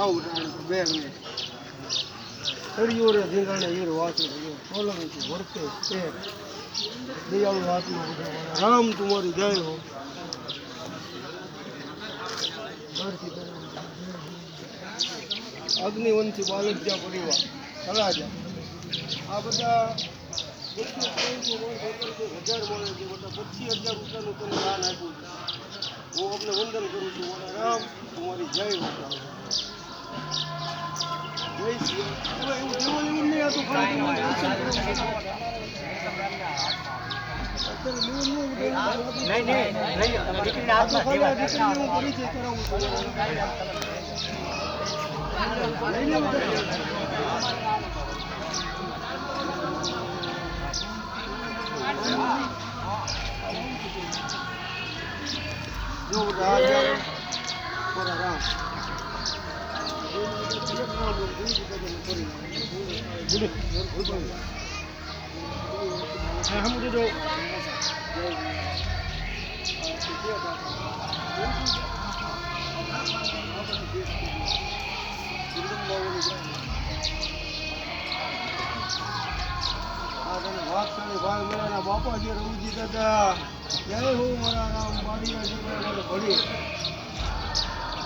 આવું બેન હરિયો રે ધીંગાણે હીર વાંચે સોલંકી વર્તે તે દયાળુ આત્મા બધા રામ તુમારી જય હો. અગ્નિવંશી બાલકજા પરિવાર તળાજા આ બધા 1000 મળે છે, બધા 25,000 રૂપિયાનું તમે દાન આપ્યું છે. હું આપને વંદન કરું છું. રામ તમારી જય હો. જય શ્રી એવું દેવલ એવું નહીં હતું ખાલી તમારે દર્શન જો બધા રામ બાપાજી રમજી દાદા જય હો મારા રામ બાડિયા ભળી.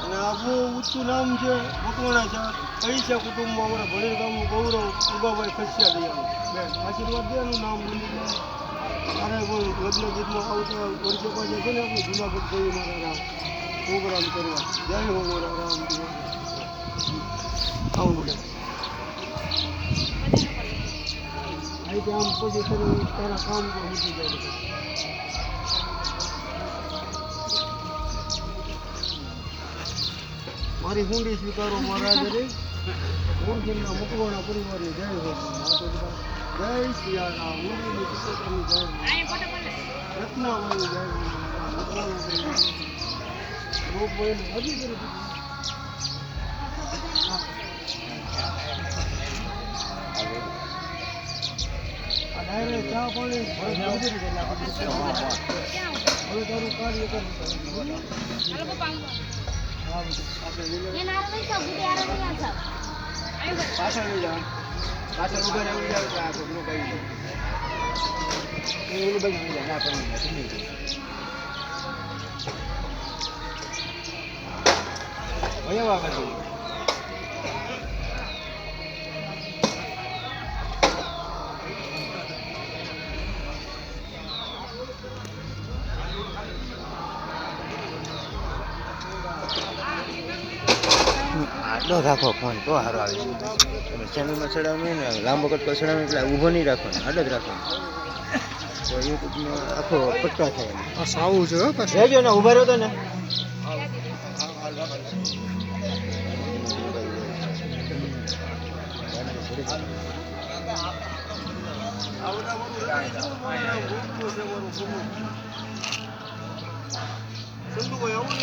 અને આ બહુ ઊંચું નામ છે મકવાણા છે કઈ છે કુટુંબમાં અમારા ભળેર ગામનું ગૌરવ ઉભાભાઈ ખસિયા દયાનું બેન આશીર્વાદ દેવાનું નામ મારે કોઈ લગ્ન ગીતમાં આવતા વર્ષે પાછા છે ને આપણે જુનાગઢ જઈએ મારા રામ પ્રોગ્રામ કરવા. જય હો મારા રામ. આવું બધા અહીંથી આમ પછી તારા કામ પર મૂકી જાય બધા. મારી હુંડી સ્વીકારો મહારાજ રે મોરખીના મકવાણા પરિવારની જય હો. જય શ્રી રામ. હુંડીની સ્વીકારની જય રત્નાવળી જય મકવાણા હજી કરી ડાયરેક્ટ ચા પાણી હવે તારું કાર્ય કરી પાછળ નહીં જવાનું પાછળ ઉભા રહેવું જાય તો આ છોકરો કહી દે ઓલું બધું ના કરવું અહીંયા બધું આટલો રાખો ફોન તો સારો આવે છે. તમે ચેનલમાં ચડાવવાનું ને લાંબો કટકો ચડાવવાનો એટલે ઊભો નહીં રાખવાનો, આટલો જ રાખવાનો તો યુટ્યુબમાં આખો પટ્ટા થાય. સાવું છે રહેજો ને ઊભા રહ્યો તો ને સંતુભાઈ આવું